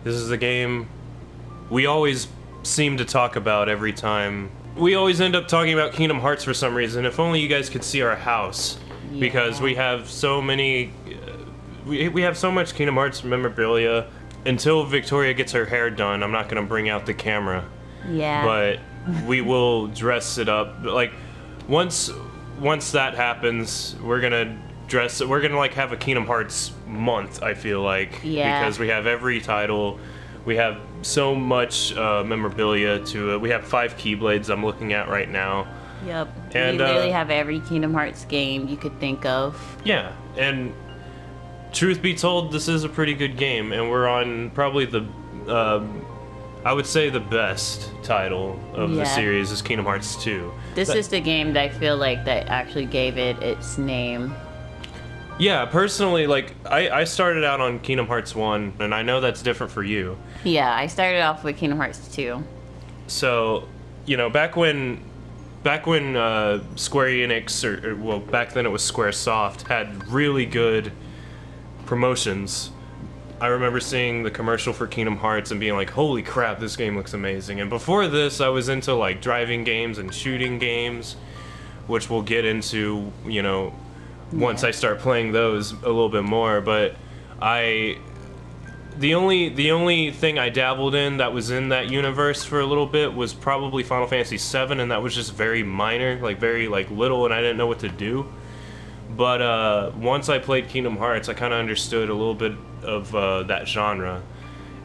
This is a game we always seem to talk about every time. We always end up talking about Kingdom Hearts for some reason. If only you guys could see our house. Yeah. Because we have so many... we have so much Kingdom Hearts memorabilia. Until Victoria gets her hair done, I'm not going to bring out the camera. Yeah. But we will dress it up. Like, once that happens, we're gonna like have a Kingdom Hearts month, I feel like. Yeah. Because we have every title. We have so much memorabilia to it. We have 5 Keyblades I'm looking at right now. Yep. And we literally have every Kingdom Hearts game you could think of. Yeah, and truth be told, this is a pretty good game, and we're on probably the, I would say the best title of the series is Kingdom Hearts 2. This is the game that I feel like that actually gave it its name. Yeah, personally, like, I started out on Kingdom Hearts 1, and I know that's different for you. Yeah, I started off with Kingdom Hearts 2. So, you know, back when Square Enix, or well, back then it was Squaresoft, had really good promotions, I remember seeing the commercial for Kingdom Hearts and being like, holy crap, this game looks amazing. And before this, I was into, like, driving games and shooting games, which we'll get into, you know, once I start playing those a little bit more. But the only thing I dabbled in that was in that universe for a little bit was probably Final Fantasy VII, and that was just very minor, like very like little, and I didn't know what to do. But once I played Kingdom Hearts, I kind of understood a little bit of that genre.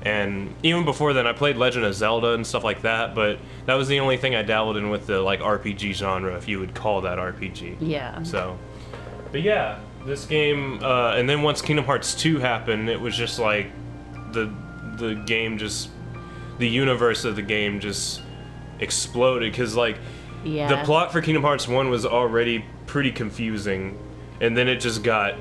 And even before then, I played Legend of Zelda and stuff like that, but that was the only thing I dabbled in with the like RPG genre, if you would call that RPG. Yeah. So, but yeah, this game, and then once Kingdom Hearts 2 happened, it was just like the game just, the universe of the game just exploded, because like the plot for Kingdom Hearts 1 was already pretty confusing, and then it just got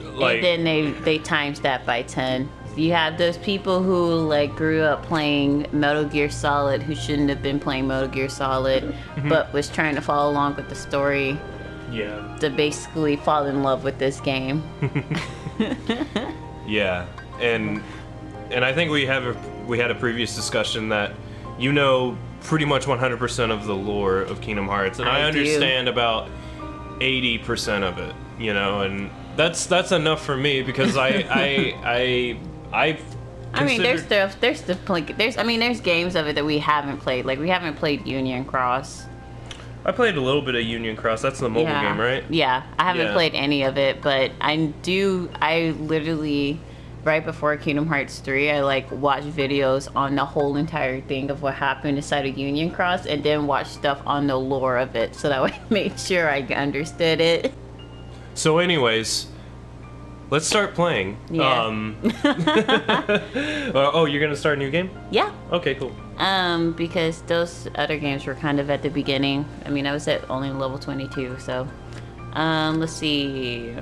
like, and then they times that by 10. You have those people who like grew up playing Metal Gear Solid who shouldn't have been playing Metal Gear Solid, but was trying to follow along with the story. Yeah. To basically fall in love with this game. Yeah, and I think we had a previous discussion that you know pretty much 100% of the lore of Kingdom Hearts, and I understand about 80% of it, you know, and that's enough for me, because I mean, there's games of it that we haven't played. Like, we haven't played Union Cross. I played a little bit of Union Cross. That's the mobile game, right? Yeah, I haven't played any of it, but I literally, right before Kingdom Hearts 3, I like watched videos on the whole entire thing of what happened inside of Union Cross, and then watched stuff on the lore of it, so that I made sure I understood it. So anyways, let's start playing. Yeah. Oh, you're gonna start a new game? Yeah. Okay, cool. Because those other games were kind of at the beginning. I mean, I was at only level 22, so let's see.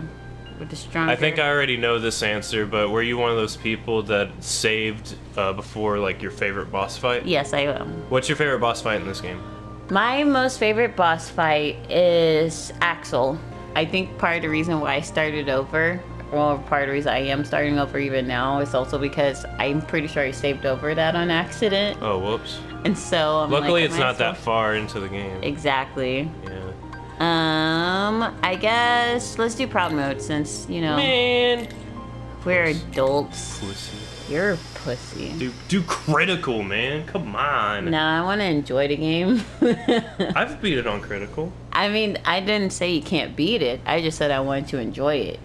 With the stronger... I think I already know this answer, but were you one of those people that saved before like your favorite boss fight? Yes, I am. What's your favorite boss fight in this game? My most favorite boss fight is Axel. I think part of the reason why I started over, well, part of the reason I am starting over even now, is also because I'm pretty sure I saved over that on accident. Oh, whoops. And so I'm luckily it's not that far into the game. Exactly. Yeah. I guess let's do proud mode, since, you know, man, we're adults. Pussy. You're a pussy. Do critical, man. Come on. No, I want to enjoy the game. I've beat it on critical. I mean, I didn't say you can't beat it. I just said I wanted to enjoy it.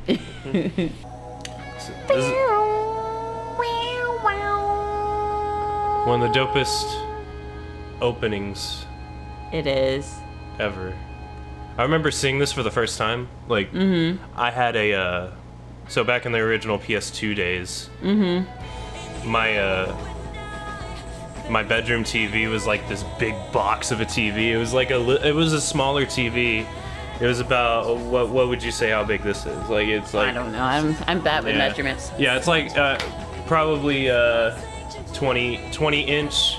One of the dopest openings. It is. Ever. I remember seeing this for the first time. Like, I had a, so back in the original PS2 days, my bedroom TV was like this big box of a TV. It was like it was a smaller TV. It was about, what would you say how big this is? Like, it's like, I don't know. I'm bad with measurements. Yeah, it's like probably 20 inch,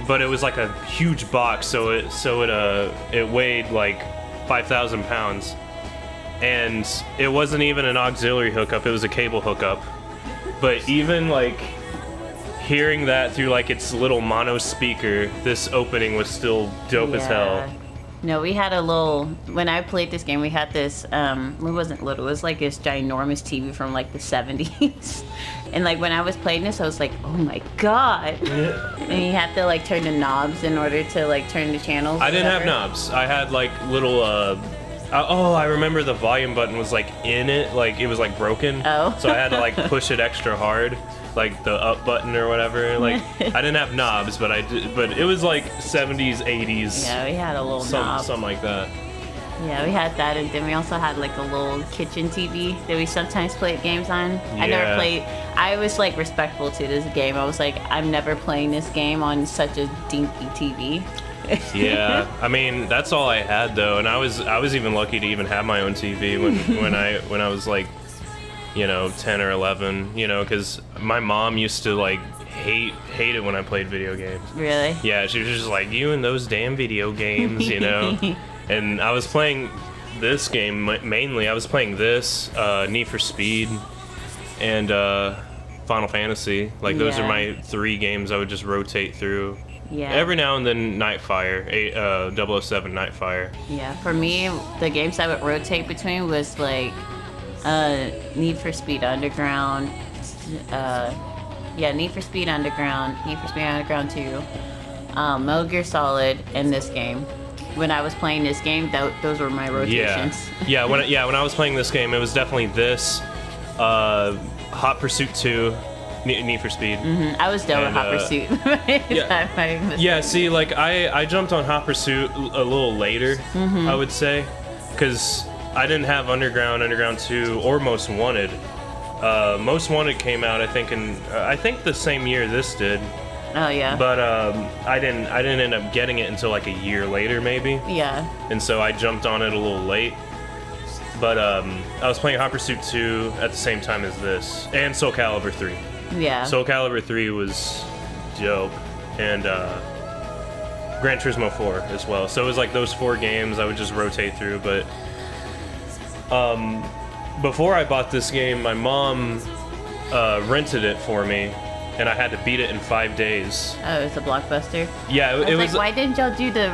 but it was like a huge box, so it weighed like 5,000 pounds, and it wasn't even an auxiliary hookup, it was a cable hookup. But even like hearing that through like its little mono speaker, this opening was still dope as hell. No, we had a little, when I played this game, we had this, it wasn't little, it was like this ginormous TV from like the 70s. And like when I was playing this, I was like, oh my god. And you have to like turn the knobs in order to like turn the channels. I didn't have knobs. I had like little, I remember the volume button was like in it, like it was like broken. Oh. So I had to like push it extra hard, like the up button or whatever. Like I didn't have knobs, but I did, but it was like 70s, 80s. Yeah, we had a little knob. Something like that. Yeah, we had that, and then we also had like a little kitchen TV that we sometimes played games on. I never played. I was like respectful to this game. I was like, I'm never playing this game on such a dinky TV. Yeah, I mean that's all I had though, and I was even lucky to even have my own TV when I was like, 10 or 11, because my mom used to like hate it when I played video games. Really? Yeah, she was just like, you and those damn video games, And I was playing this game mainly. I was playing this, Need for Speed, and Final Fantasy. Like those are my 3 games I would just rotate through. Yeah. Every now and then Nightfire, 007 Nightfire. Yeah, for me, the games I would rotate between was like Need for Speed Underground, Need for Speed Underground, Need for Speed Underground 2, Metal Gear Solid, and this game. When I was playing this game, those were my rotations. Yeah, when I was playing this game, it was definitely this, Hot Pursuit 2, Need for Speed. Mm-hmm. I was done with Hot Pursuit. Yeah, see, like I jumped on Hot Pursuit a little later, I would say, because I didn't have Underground 2, or Most Wanted. Most Wanted came out, I think, I think the same year this did. Oh yeah. But I didn't end up getting it until like a year later, maybe. Yeah. And so I jumped on it a little late. But I was playing Hot Pursuit 2 at the same time as this, and Soul Calibur 3. Yeah. Soul Calibur 3 was dope, and Gran Turismo 4 as well. So it was like those 4 games I would just rotate through. But before I bought this game, my mom rented it for me. And I had to beat it in 5 days. Oh, it's a Blockbuster? Yeah, it was like, why didn't y'all do the,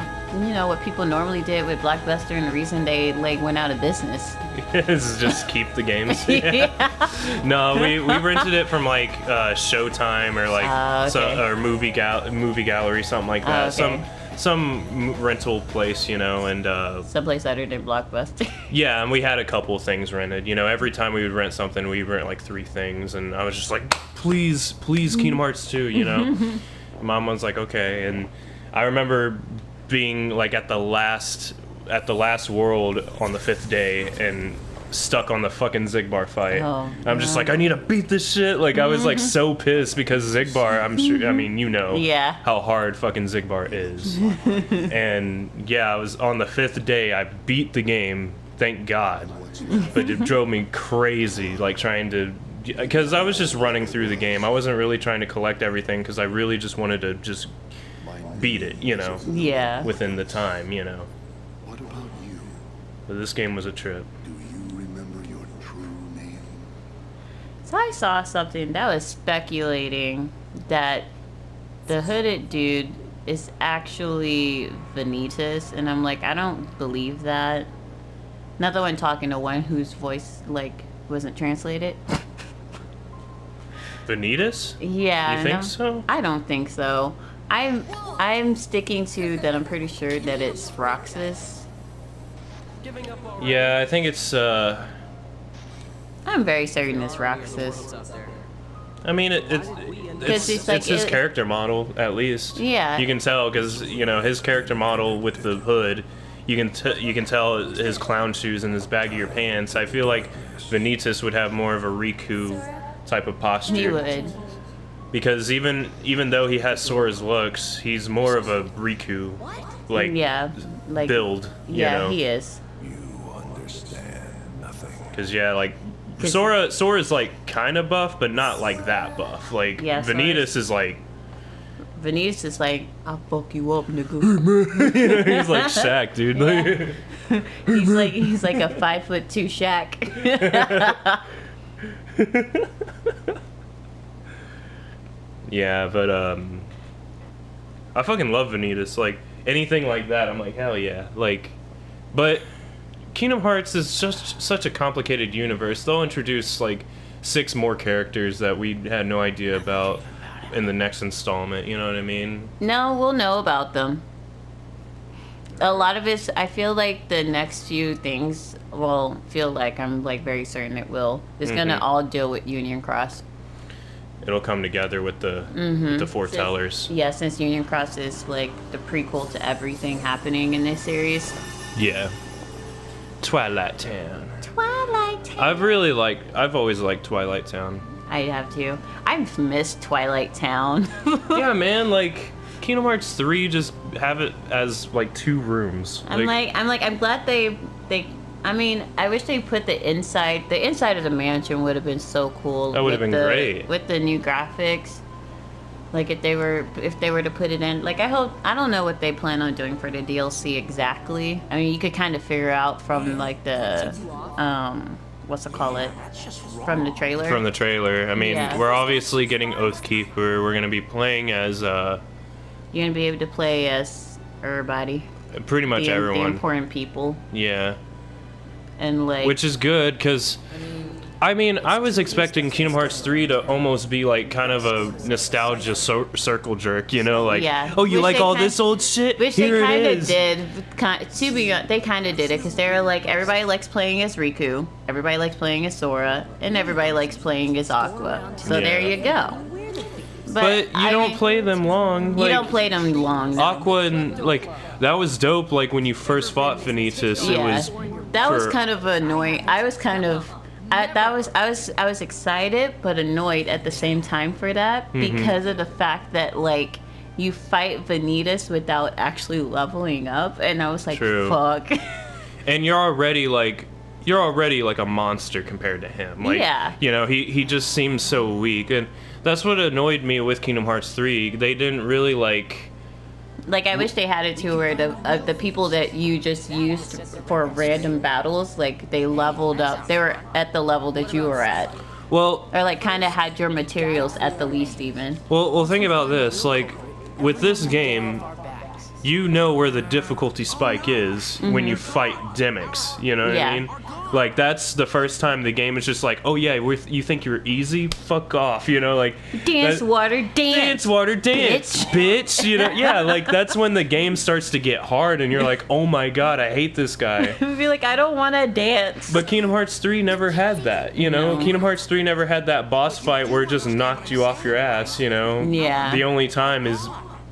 what people normally did with Blockbuster, and the reason they, like, went out of business? Is just keep the games. Yeah. No, we rented it from, like, Showtime or, like, or movie gallery, something like that. Okay. Some rental place, and... Someplace other than Blockbuster. Yeah, and we had a couple things rented. Every time we would rent something, we'd rent, like, 3 things. And I was just like, please, Kingdom Hearts 2, Mom was like, okay. And I remember being, like, at the last world on the 5th day and stuck on the fucking Zigbar fight. Oh, I'm just like, I need to beat this shit. Like, I was like so pissed because Zigbar, I'm sure, I mean, how hard fucking Zigbar is. And yeah, I was on the 5th day, I beat the game, thank God. But it drove me crazy, like trying to, because I was just running through the game. I wasn't really trying to collect everything because I really just wanted to just beat it, Yeah. within the time, What about you? But this game was a trip. Do you remember your true name? So I saw something that was speculating that the hooded dude is actually Vanitas, and I'm like, I don't believe that. Not the one talking to one whose voice, like, wasn't translated. Vanitas? Yeah. You think so? I don't think so. I'm sticking to that. I'm pretty sure that it's Roxas. Yeah, I think it's, I'm very certain it's Roxas. I mean, it's his character model, at least. Yeah. You can tell, because, his character model with the hood, you can tell his clown shoes and his baggier pants. I feel like Vanitas would have more of a Riku type of posture. He would. Because even though he has Sora's looks, he's more of a Riku, like, build. He is. You understand nothing. Because Sora's like kind of buff, but not like that buff. Like Vanitas is like. Vanitas is like, I'll fuck you up, nigga. He's like Shaq, dude. he's like a 5'2" Shaq. Yeah, but I fucking love Vanitas. Like anything like that, I'm like hell yeah. Like, but Kingdom Hearts is just such a complicated universe. They'll introduce like 6 more characters that we had no idea about in the next installment. You know what I mean? No, we'll know about them. A lot of it's, I feel like the next few things, well, feel like I'm like very certain it will. It's gonna all deal with Union Cross. It'll come together with the foretellers. Yeah, since Union Cross is like the prequel to everything happening in this series. Yeah. Twilight Town. Twilight Town. I've always liked Twilight Town. I have to. I've missed Twilight Town. Yeah, man, like Kingdom Hearts 3 just have it as like 2 rooms. I'm glad they I mean, I wish they put the inside of the mansion would have been so cool. That would have been great. With the new graphics. Like if they were to put it in, like I don't know what they plan on doing for the DLC exactly. I mean, you could kind of figure out from like the what's it call it? From the trailer. From the trailer. I mean, Yeah. we're obviously getting Oathkeeper. We're going to be playing as You're going to be able to play as everybody. pretty much The everyone. important people. Yeah. And like Which is good cuz I mean, I was expecting Kingdom Hearts 3 to almost be like kind of a nostalgia circle jerk, you know, like, Yeah. oh, you Which like they all kind- this old shit? Which Here they kind it of is. did. To be honest, they kind of did it because they were like, everybody likes playing as Riku, everybody likes playing as Sora, and everybody likes playing as Aqua. So Yeah. there you go. But you I don't mean, play them long. You Like, don't play them long. No. Aqua and like that was dope. Like when you first fought Vanitas, it was that was for- kind of annoying. I was excited but annoyed at the same time for that Mm-hmm. because of the fact that like you fight Vanitas without actually leveling up, and I was like, True. fuck. and you're already like a monster compared to him. Like, Yeah. you know, he just seems so weak, and that's what annoyed me with Kingdom Hearts 3. They didn't really like. Like, I wish they had it too where the people that you just used for random battles, like, they leveled up. They were at the level that you were at. Well, Or, like, kind of had your materials at the least even. well, think about this. Like, with this game, you know where the difficulty spike is when you fight Demix. You know what Yeah. I mean? Like, that's the first time the game is just like, oh yeah, you think you're easy? Fuck off, you know? Like, Dance, that- water, dance. Dance, water, dance, bitch. You know, yeah, like that's when the game starts to get hard, and you're like, oh my god, I hate this guy. Be like, I don't want to dance. But Kingdom Hearts 3 never had that, you know? No. Kingdom Hearts 3 never had that boss fight where it just knocked you off your ass, you know? Yeah. The only time is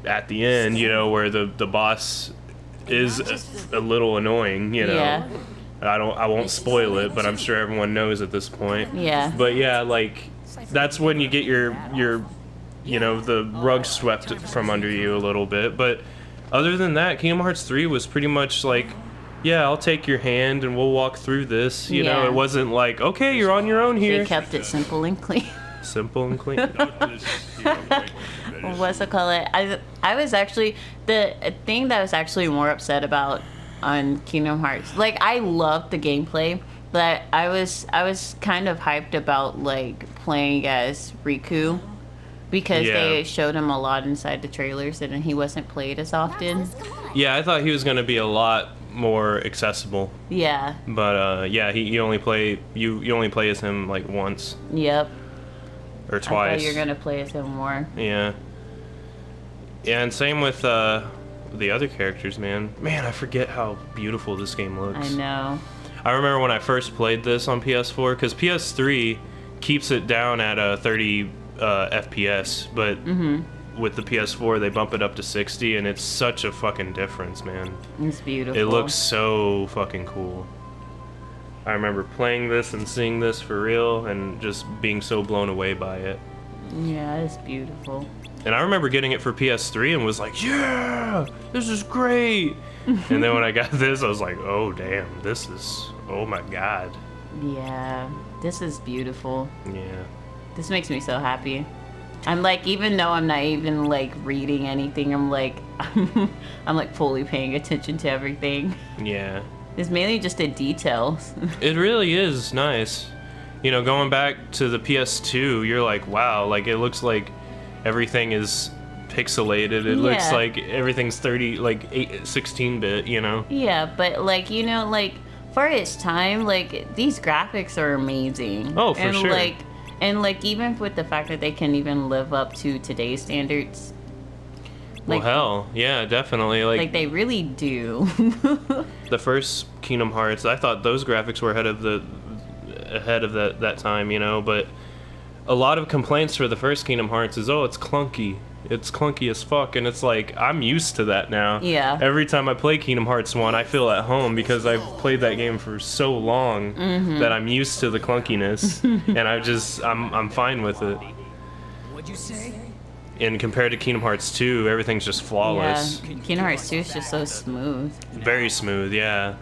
at the end, you know, where the boss is a little annoying, you know? Yeah. I won't spoil it, but I'm sure everyone knows at this point. Yeah. But yeah, like that's when you get your you know, the rug swept from under you a little bit. But other than that, Kingdom Hearts 3 was pretty much like, yeah, I'll take your hand and we'll walk through this. You know, Yeah. it wasn't like, okay, you're on your own here. They kept it simple and clean. Simple and clean. What's it called? I was actually the thing that I was actually more upset about on Kingdom Hearts. Like, I loved the gameplay, but I was kind of hyped about like playing as Riku because Yeah. they showed him a lot inside the trailers and he wasn't played as often. Yeah, I thought he was going to be a lot more accessible. Yeah. But yeah, you only play as him like once Yep. or I twice. thought you were gonna play as him more. Yeah. Yeah, and same with the other characters, man. Man, I forget how beautiful this game looks. I know. I remember when I first played this on PS4, because PS3 keeps it down at 30 FPS, but with the PS4 they bump it up to 60, and it's such a fucking difference, man. It's beautiful. It looks so fucking cool. I remember playing this and seeing this for real, and just being so blown away by it. Yeah, it's beautiful. And I remember getting it for PS3 and was like, yeah, this is great. And then when I got this, I was like, oh, damn, oh my God. Yeah, this is beautiful. Yeah. This makes me so happy. I'm like, even though I'm not even like reading anything, I'm like, I'm like fully paying attention to everything. Yeah. It's mainly just the details. It really is nice. You know, going back to the PS2, you're like, wow, like it looks like everything is pixelated. It looks Yeah. like everything's 16-bit, you know? Yeah, but like, you know, like for its time, like these graphics are amazing. Oh, for and sure. Like even with the fact that they can even live up to today's standards. Well, Like, hell, yeah, definitely. like they really do. The first Kingdom Hearts, I thought those graphics were ahead of that time, you know, but a lot of complaints for the first Kingdom Hearts is, oh, it's clunky. It's clunky as fuck, and it's like, I'm used to that now. Yeah. Every time I play Kingdom Hearts 1, I feel at home because I've played that game for so long that I'm used to the clunkiness, and I'm fine with it. What'd you say? And compared to Kingdom Hearts 2, everything's just flawless. Yeah, Kingdom Hearts 2 is just so smooth. Very smooth, yeah.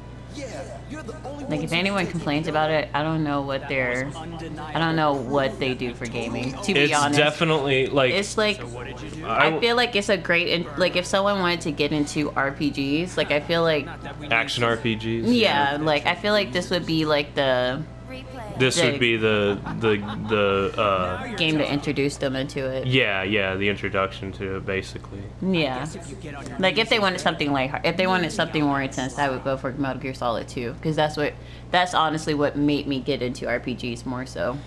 Like if anyone complains about it, I don't know what they do for gaming. To be It's honest, definitely, like... it's like I feel like it's a great like if someone wanted to get into RPGs, like I feel like action RPGs. yeah, like I feel like this would be like the This would be the game to introduce them into it. the introduction to it, basically. Yeah, like if they wanted something more intense, I would go for Metal Gear Solid 2 because that's honestly what made me get into RPGs more so.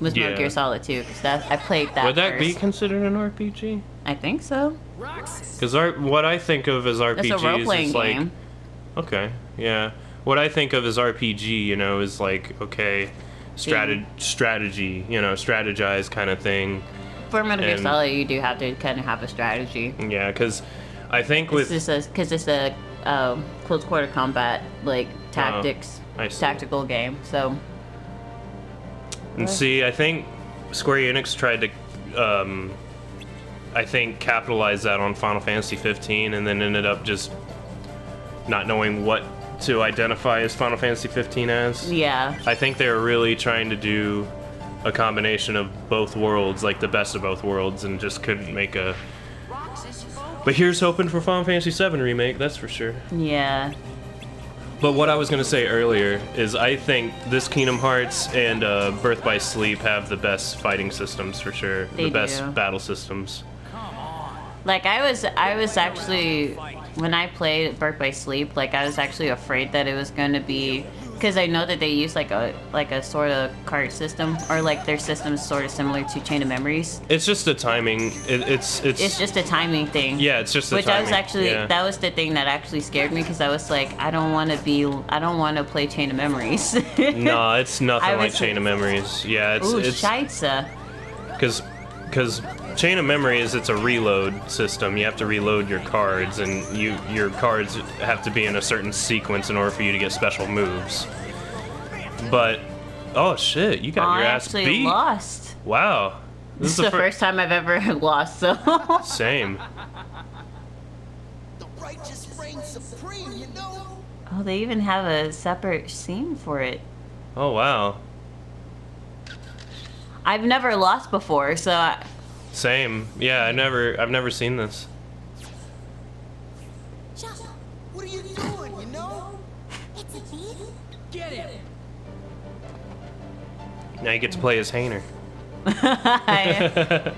Was Metal Yeah. Gear Solid 2 because I played that. Would that be first. considered an RPG? I think so. Because what I think of as That's RPGs a role playing is like, game. okay, yeah. What I think of as RPG, you know, is like, okay, strategy, you know, strategize kind of thing. For Metal Gear And- Solid, you do have to kind of have a strategy. Yeah, because I think with It's a close quarter combat like tactics, I see. tactical game. So And see, I think Square Enix tried to, I think, capitalize that on Final Fantasy 15, and then ended up just not knowing what to identify as Final Fantasy 15 as. yeah, I think they were really trying to do a combination of both worlds, like the best of both worlds, and just couldn't make a... But here's hoping for Final Fantasy 7 remake, that's for sure. yeah, But what I was going to say earlier is I think this Kingdom Hearts and Birth by Sleep have the best fighting systems for sure. They the best do. battle systems. like I was actually when I played Birth by Sleep, like I was actually afraid that it was gonna be because I know that they use like a sort of card system or like their system is sort of similar to Chain of Memories. It's just the timing. It's It's just a timing thing. yeah, it's just the Which timing. I was actually, yeah. that was the thing that actually scared me because I was like, I don't want to play Chain of Memories. No, it's nothing I like was- Chain of Memories. Yeah, Ooh, it's scheisse. because Chain of Memories, it's a reload system. You have to reload your cards, and your cards have to be in a certain sequence in order for you to get special moves. But oh shit, you got I your ass actually beat. lost. Wow, This is the first time I've ever lost, so. Same. The righteous reign supreme, you know? Oh, they even have a separate scene for it. Oh wow. I've never lost before, so Same. Yeah, I've never seen this. What are you doing, you know? It's a thief? Get him! Now you get to play as Hainer. I